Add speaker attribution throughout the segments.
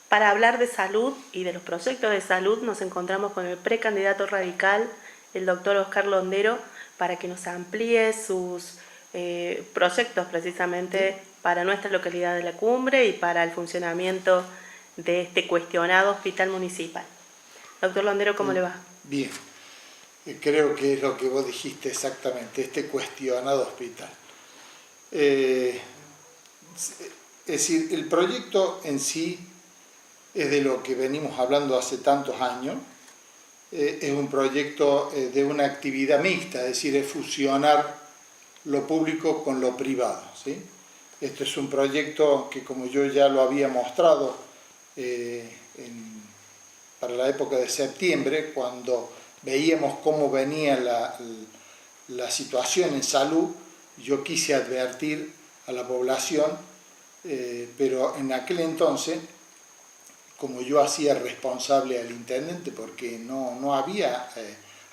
Speaker 1: Para hablar de salud y de los proyectos de salud nos encontramos con el precandidato radical, el doctor Oscar Londero, para que nos amplíe sus proyectos precisamente para nuestra localidad de La Cumbre y para el funcionamiento de este cuestionado hospital municipal. Doctor Londero, ¿cómo le va?
Speaker 2: Bien, creo que es lo que vos dijiste exactamente, este cuestionado hospital. Es decir, el proyecto en sí es de lo que venimos hablando hace tantos años. Es un proyecto de una actividad mixta, es decir, es fusionar lo público con lo privado, ¿sí? Esto es un proyecto que, como yo ya lo había mostrado para la época de septiembre, cuando veíamos cómo venía la situación en salud, yo quise advertir a la población, pero en aquel entonces, como yo hacía responsable al intendente porque no había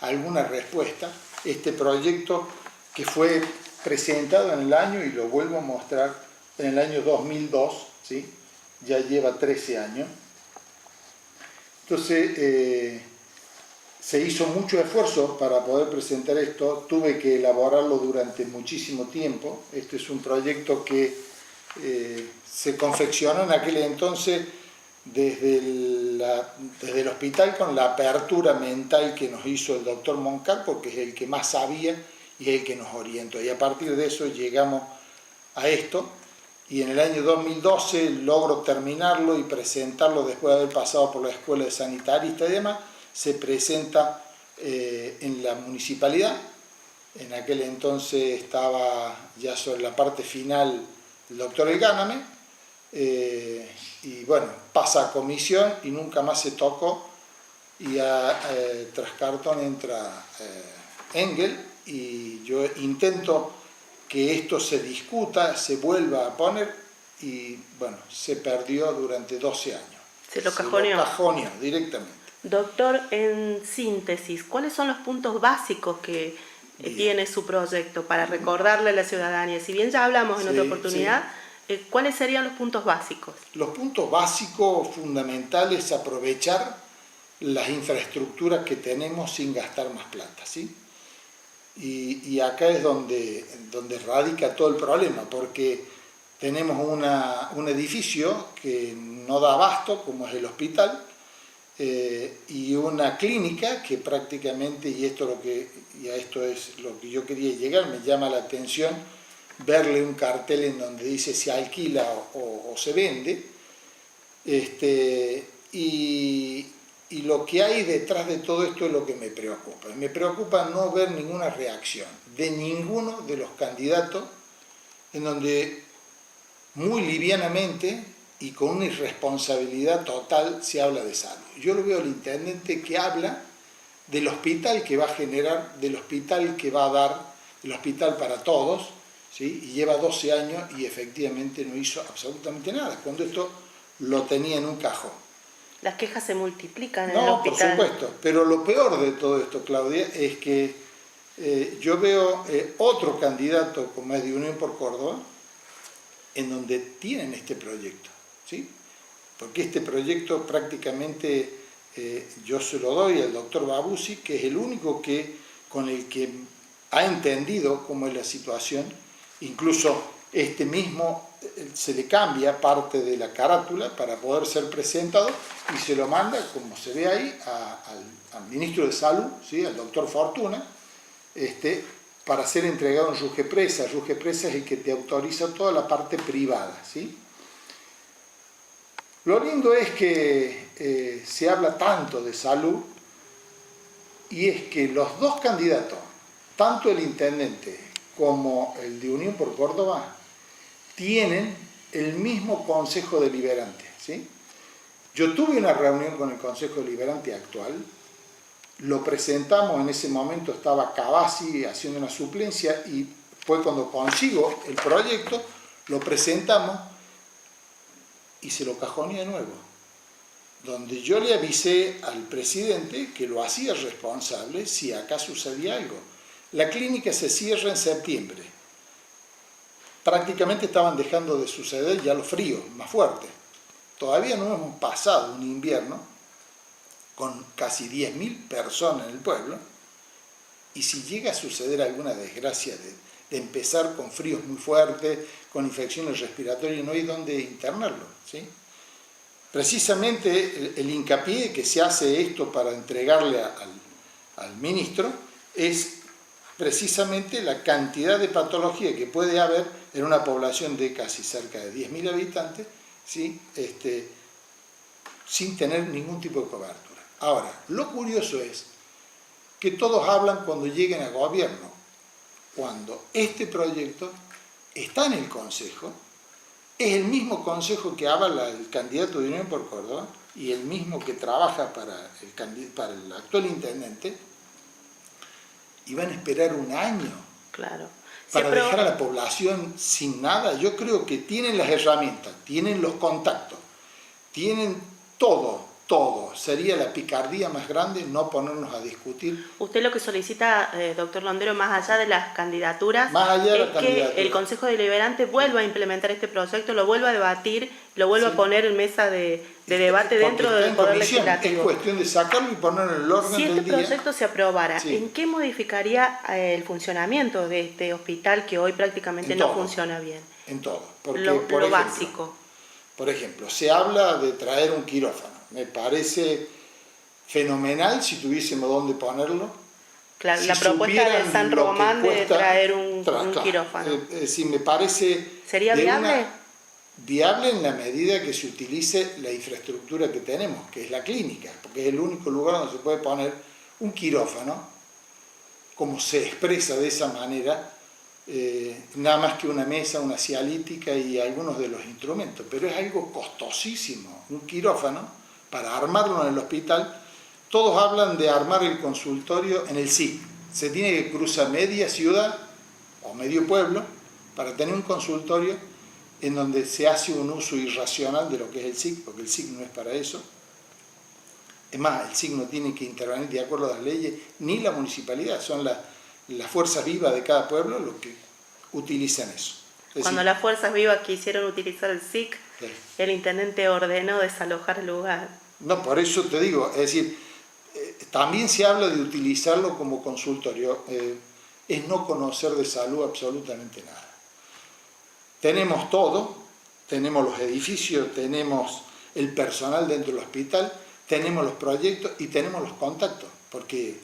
Speaker 2: alguna respuesta, este proyecto que fue presentado en el año, y lo vuelvo a mostrar, en el año 2002, ¿sí? Ya lleva 13 años. Entonces, se hizo mucho esfuerzo para poder presentar esto, tuve que elaborarlo durante muchísimo tiempo. Este es un proyecto que se confeccionó en aquel entonces desde el hospital con la apertura mental que nos hizo el doctor Moncar, porque es el que más sabía y es el que nos orientó. Y a partir de eso llegamos a esto, y en el año 2012 logro terminarlo y presentarlo después de haber pasado por la escuela de sanitarista y demás. Se presenta en la municipalidad. En aquel entonces estaba ya sobre la parte final el doctor Elgáname, y bueno, pasa a comisión y nunca más se tocó, y tras cartón entra Engel, y yo intento que esto se discuta, se vuelva a poner, y bueno, se perdió durante 12 años.
Speaker 1: Se lo cajoneó.
Speaker 2: Se lo cajoneó directamente.
Speaker 1: Doctor, en síntesis, ¿cuáles son los puntos básicos que tiene su proyecto para recordarle a la ciudadanía? Si bien ya hablamos en otra oportunidad, ¿cuáles serían los puntos básicos?
Speaker 2: Los puntos básicos fundamentales es aprovechar las infraestructuras que tenemos sin gastar más plata, ¿sí? Y acá es donde radica todo el problema, porque tenemos un edificio que no da abasto, como es el hospital, y una clínica que prácticamente, y a esto es lo que yo quería llegar, me llama la atención verle un cartel en donde dice se alquila o se vende, y lo que hay detrás de todo esto es lo que me preocupa. Me preocupa no ver ninguna reacción de ninguno de los candidatos, en donde muy livianamente y con una irresponsabilidad total se habla de salud. Yo lo veo al intendente que habla del hospital que va a generar, del hospital que va a dar, el hospital para todos, ¿sí? Y lleva 12 años y efectivamente no hizo absolutamente nada, cuando esto lo tenía en un cajón.
Speaker 1: Las quejas se multiplican en el hospital.
Speaker 2: No, por supuesto, pero lo peor de todo esto, Claudia, es que yo veo otro candidato como es de Unión por Córdoba, en donde tienen este proyecto, ¿sí? Porque este proyecto prácticamente yo se lo doy al doctor Babusi, que es el único con el que ha entendido cómo es la situación. Incluso este mismo se le cambia parte de la carátula para poder ser presentado y se lo manda, como se ve ahí, al ministro de Salud, ¿sí? Al doctor Fortuna, para ser entregado en Rugepresa. Rugepresa es el que te autoriza toda la parte privada, ¿sí? Lo lindo es que se habla tanto de salud, y es que los dos candidatos, tanto el intendente como el de Unión por Córdoba, tienen el mismo Consejo Deliberante, ¿sí? Yo tuve una reunión con el Consejo Deliberante actual, lo presentamos, en ese momento estaba Cavazzi haciendo una suplencia, y fue cuando consigo el proyecto, lo presentamos y se lo cajoneé de nuevo, donde yo le avisé al presidente que lo hacía responsable si acá sucedía algo. La clínica se cierra en septiembre. Prácticamente estaban dejando de suceder ya los fríos más fuertes. todavía no hemos pasado un invierno con casi 10.000 personas en el pueblo, y si llega a suceder alguna desgracia de empezar con fríos muy fuertes, con infecciones respiratorias, no hay dónde internarlo, ¿sí? Precisamente el hincapié que se hace esto para entregarle al ministro es precisamente la cantidad de patología que puede haber en una población de casi cerca de 10.000 habitantes, ¿sí? Sin tener ningún tipo de cobertura. Ahora, lo curioso es que todos hablan cuando lleguen a gobierno, cuando este proyecto está en el Consejo, es el mismo Consejo que avala el candidato de Unión por Córdoba y el mismo que trabaja para el actual intendente, y van a esperar un año para dejar a la población sin nada. Yo creo que tienen las herramientas, tienen los contactos, tienen todo. Sería la picardía más grande no ponernos a discutir.
Speaker 1: Usted lo que solicita, doctor Londero, más allá de las candidaturas,
Speaker 2: es
Speaker 1: que el Consejo Deliberante vuelva a implementar este proyecto, lo vuelva a debatir, lo vuelva a poner en mesa de debate dentro del Poder Legislativo.
Speaker 2: Es cuestión de sacarlo y ponerlo en el orden del día.
Speaker 1: Si este proyecto se aprobara, ¿en qué modificaría el funcionamiento de este hospital que hoy prácticamente no funciona bien?
Speaker 2: En todo. Porque,
Speaker 1: lo básico.
Speaker 2: Por ejemplo, se habla de traer un quirófano. Me parece fenomenal si tuviésemos dónde ponerlo.
Speaker 1: Claro, si la propuesta de San Román de traer un quirófano.
Speaker 2: Me parece...
Speaker 1: ¿Sería viable?
Speaker 2: Viable en la medida que se utilice la infraestructura que tenemos, que es la clínica, porque es el único lugar donde se puede poner un quirófano, como se expresa de esa manera, nada más que una mesa, una cialítica y algunos de los instrumentos, pero es algo costosísimo, un quirófano, para armarlo en el hospital. Todos hablan de armar el consultorio en el SIC, se tiene que cruzar media ciudad o medio pueblo para tener un consultorio en donde se hace un uso irracional de lo que es el SIC, porque el SIC no es para eso. Es más, el SIC no tiene que intervenir de acuerdo a las leyes, ni la municipalidad, son las fuerzas vivas de cada pueblo los que utilizan eso.
Speaker 1: Cuando las fuerzas vivas quisieron utilizar el SIC, el intendente ordenó desalojar el lugar.
Speaker 2: No, por eso te digo, es decir, también se habla de utilizarlo como consultorio, es no conocer de salud absolutamente nada. Tenemos todo, tenemos los edificios, tenemos el personal dentro del hospital, tenemos los proyectos y tenemos los contactos, porque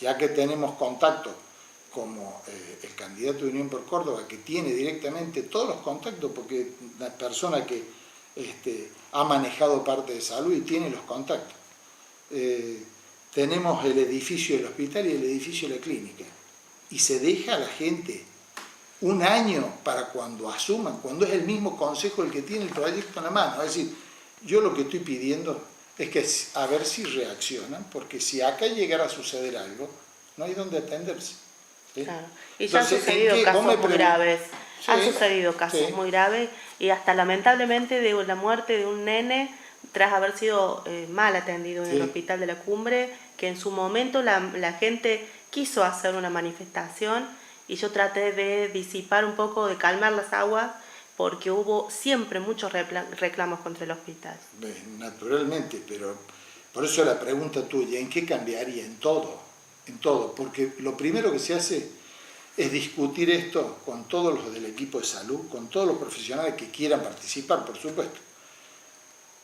Speaker 2: ya que tenemos contactos como el candidato de Unión por Córdoba, que tiene directamente todos los contactos, porque una persona que ha manejado parte de salud y tiene los contactos. Tenemos el edificio del hospital y el edificio de la clínica, y se deja a la gente un año para cuando asuman, cuando es el mismo consejo el que tiene el proyecto en la mano. Es decir, yo lo que estoy pidiendo es que a ver si reaccionan, porque si acá llegara a suceder algo, no hay donde atenderse. ¿Sí?
Speaker 1: Claro. Y ya han sucedido casos muy graves. Sí, han sucedido casos muy graves, y hasta lamentablemente de la muerte de un nene tras haber sido mal atendido en el hospital de la Cumbre, que en su momento la gente quiso hacer una manifestación y yo traté de disipar un poco, de calmar las aguas, porque hubo siempre muchos reclamos contra el hospital.
Speaker 2: Naturalmente, pero por eso la pregunta tuya, ¿en qué cambiaría? En todo, porque lo primero que se hace es discutir esto con todos los del equipo de salud, con todos los profesionales que quieran participar, por supuesto.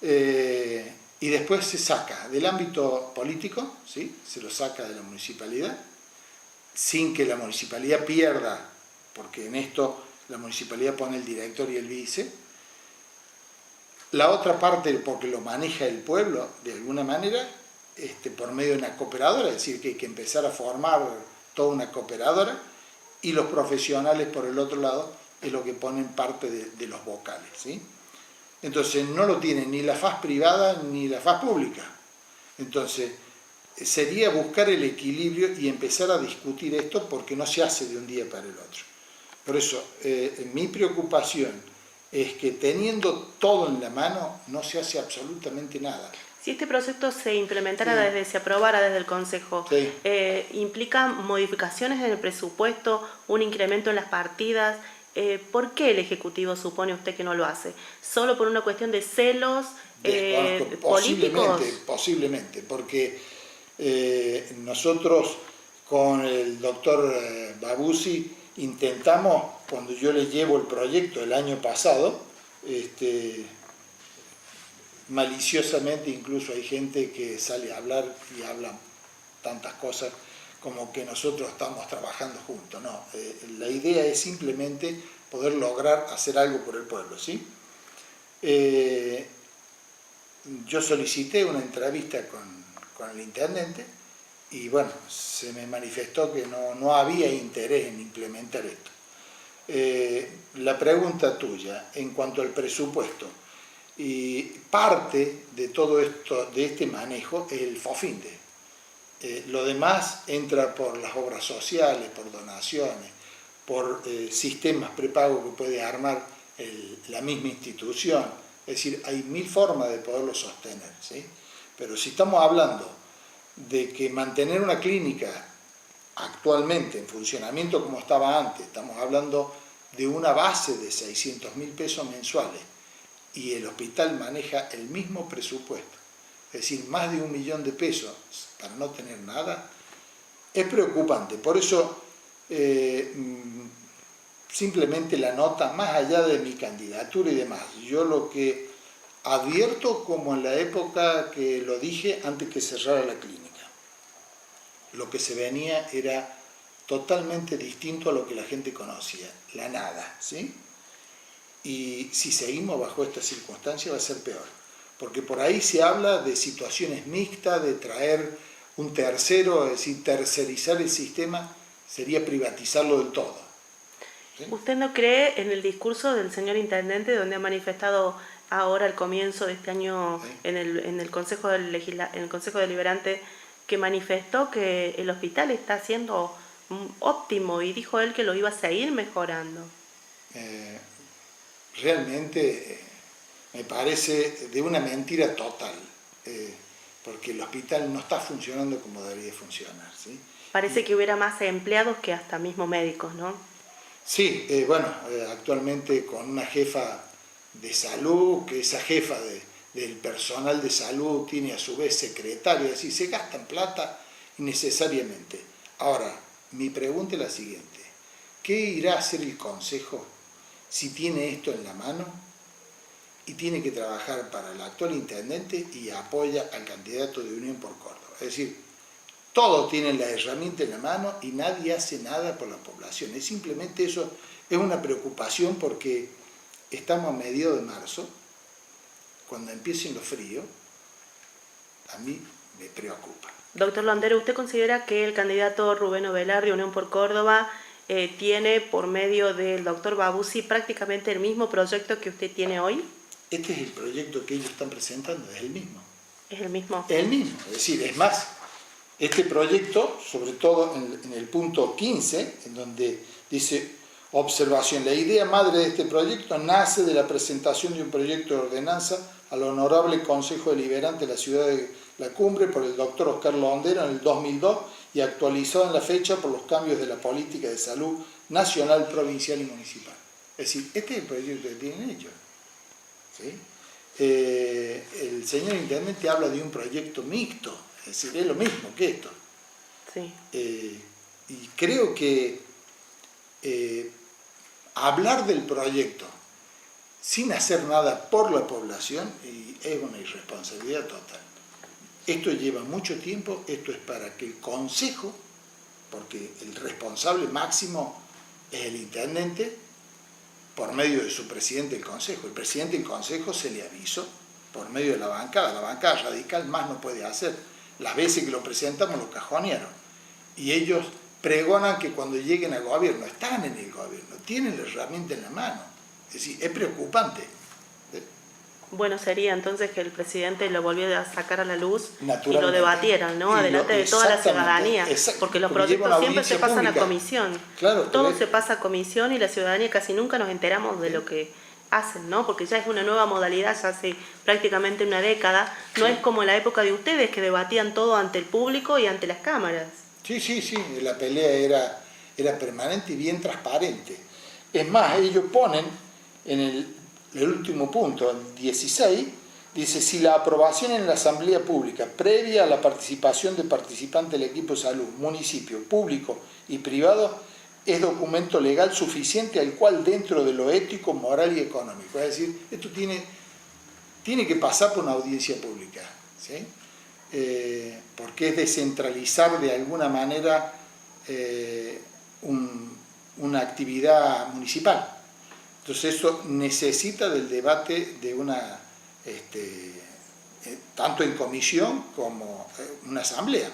Speaker 2: Y después se saca del ámbito político, ¿sí? Se lo saca de la municipalidad, sin que la municipalidad pierda, porque en esto la municipalidad pone el director y el vice. La otra parte, porque lo maneja el pueblo de alguna manera, por medio de una cooperadora, es decir, que hay que empezar a formar toda una cooperadora, y los profesionales por el otro lado es lo que ponen parte de los vocales, ¿sí? Entonces no lo tiene ni la faz privada ni la faz pública. Entonces sería buscar el equilibrio y empezar a discutir esto, porque no se hace de un día para el otro. Por eso mi preocupación es que teniendo todo en la mano no se hace absolutamente nada.
Speaker 1: Si este proyecto se implementara se aprobara desde el Consejo, ¿implica modificaciones en el presupuesto, un incremento en las partidas? ¿Por qué el Ejecutivo supone usted que no lo hace? ¿Solo por una cuestión de celos
Speaker 2: Desconozco, posiblemente, porque nosotros con el doctor Babusi intentamos, cuando yo le llevo el proyecto el año pasado, maliciosamente incluso hay gente que sale a hablar y habla tantas cosas como que nosotros estamos trabajando juntos. No, la idea es simplemente poder lograr hacer algo por el pueblo, ¿sí? Yo solicité una entrevista con el intendente y bueno, se me manifestó que no había interés en implementar esto. La pregunta tuya en cuanto al presupuesto, y parte de todo esto, de este manejo, es el FOFINDE. Lo demás entra por las obras sociales, por donaciones, por sistemas prepago que puede armar la misma institución. Es decir, hay mil formas de poderlo sostener, ¿sí? Pero si estamos hablando de que mantener una clínica actualmente en funcionamiento como estaba antes, estamos hablando de una base de 600.000 pesos mensuales y el hospital maneja el mismo presupuesto, es decir, más de 1 millón de pesos para no tener nada, es preocupante. Por eso, simplemente la nota, más allá de mi candidatura y demás, yo lo que advierto, como en la época que lo dije antes que cerrara la clínica, lo que se venía era totalmente distinto a lo que la gente conocía, la nada, ¿sí? Y si seguimos bajo esta circunstancia va a ser peor, porque por ahí se habla de situaciones mixtas, de traer un tercero, es decir, tercerizar el sistema sería privatizarlo del todo. ¿Sí?
Speaker 1: ¿Usted no cree en el discurso del señor intendente, donde ha manifestado ahora al comienzo de este año, ¿sí?, en el Consejo Deliberante, que manifestó que el hospital está siendo óptimo y dijo él que lo iba a seguir mejorando?
Speaker 2: Realmente me parece de una mentira total, porque el hospital no está funcionando como debería funcionar, ¿sí?
Speaker 1: Parece que hubiera más empleados que hasta mismo médicos, ¿no?
Speaker 2: Sí, actualmente con una jefa de salud, que esa jefa del personal de salud tiene a su vez secretaria, es decir, se gastan plata innecesariamente. Ahora, mi pregunta es la siguiente: ¿qué irá a hacer el Consejo si tiene esto en la mano y tiene que trabajar para el actual intendente y apoya al candidato de Unión por Córdoba? Es decir, todos tienen la herramienta en la mano y nadie hace nada por la población. Es simplemente eso, es una preocupación, porque estamos a mediados de marzo, cuando empiecen los fríos, a mí me preocupa.
Speaker 1: Doctor Londero, ¿usted considera que el candidato Rubén Ovelar de Unión por Córdoba tiene, por medio del doctor Babusi, prácticamente el mismo proyecto que usted tiene hoy?
Speaker 2: Este es el proyecto que ellos están presentando, es el mismo.
Speaker 1: ¿Es el mismo?
Speaker 2: Es el mismo, es decir, es más, este proyecto, sobre todo en el punto 15, en donde dice: observación, la idea madre de este proyecto nace de la presentación de un proyecto de ordenanza al Honorable Consejo Deliberante de la Ciudad de La Cumbre por el doctor Oscar Londero en el 2002 y actualizado en la fecha por los cambios de la política de salud nacional, provincial y municipal. Es decir, este es el proyecto que tienen ellos, ¿sí? El señor intendente habla de un proyecto mixto, es decir, es lo mismo que esto.
Speaker 1: Sí.
Speaker 2: Y creo que hablar del proyecto sin hacer nada por la población es una irresponsabilidad total. Esto lleva mucho tiempo, esto es para que el Consejo, porque el responsable máximo es el intendente, por medio de su presidente del Consejo. El presidente del Consejo se le avisó por medio de la bancada radical más no puede hacer. Las veces que lo presentamos lo cajonearon. Y ellos pregonan que cuando lleguen al gobierno, están en el gobierno, tienen la herramienta en la mano. Es decir, es preocupante.
Speaker 1: Bueno, sería entonces que el presidente lo volviera a sacar a la luz y lo
Speaker 2: Naturalmente.
Speaker 1: debatieran, ¿no? Adelante de toda la ciudadanía. Porque los proyectos siempre se pasan a comisión.
Speaker 2: Claro,
Speaker 1: todo se pasa a comisión y la ciudadanía casi nunca nos enteramos de lo que hacen, ¿no? Porque ya es una nueva modalidad, ya hace prácticamente una década. No es como la época de ustedes, que debatían todo ante el público y ante las cámaras.
Speaker 2: Sí, la pelea era permanente y bien transparente. Es más, ellos ponen en el último punto, el 16, Dice, si la aprobación en la asamblea pública, previa a la participación de participantes del equipo de salud, municipio, público y privado, es documento legal suficiente al cual dentro de lo ético, moral y económico. Es decir, esto tiene que pasar por una audiencia pública, ¿sí? Porque es descentralizar de alguna manera una actividad municipal. Entonces eso necesita del debate de una, tanto en comisión como una asamblea.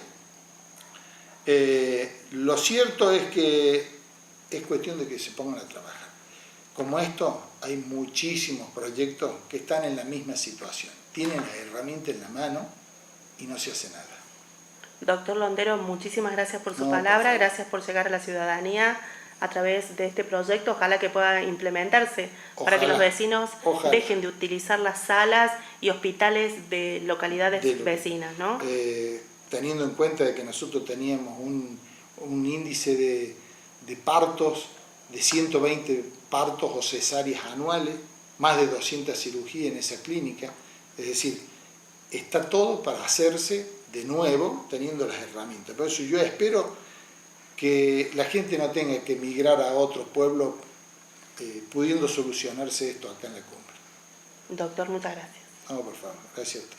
Speaker 2: Lo cierto es que es cuestión de que se pongan a trabajar. Como esto, hay muchísimos proyectos que están en la misma situación. Tienen la herramienta en la mano y no se hace nada.
Speaker 1: Doctor Londero, muchísimas gracias por su palabra, gracias por llegar a la ciudadanía a través de este proyecto. Ojalá que pueda implementarse para que los vecinos dejen de utilizar las salas y hospitales de localidades vecinas, ¿no?
Speaker 2: Teniendo en cuenta de que nosotros teníamos un índice de partos, de 120 partos o cesáreas anuales, más de 200 cirugías en esa clínica, es decir, está todo para hacerse de nuevo teniendo las herramientas. Por eso yo espero que la gente no tenga que emigrar a otros pueblos pudiendo solucionarse esto acá en la cumbre.
Speaker 1: Doctor, muchas gracias.
Speaker 2: No, por favor, gracias a usted.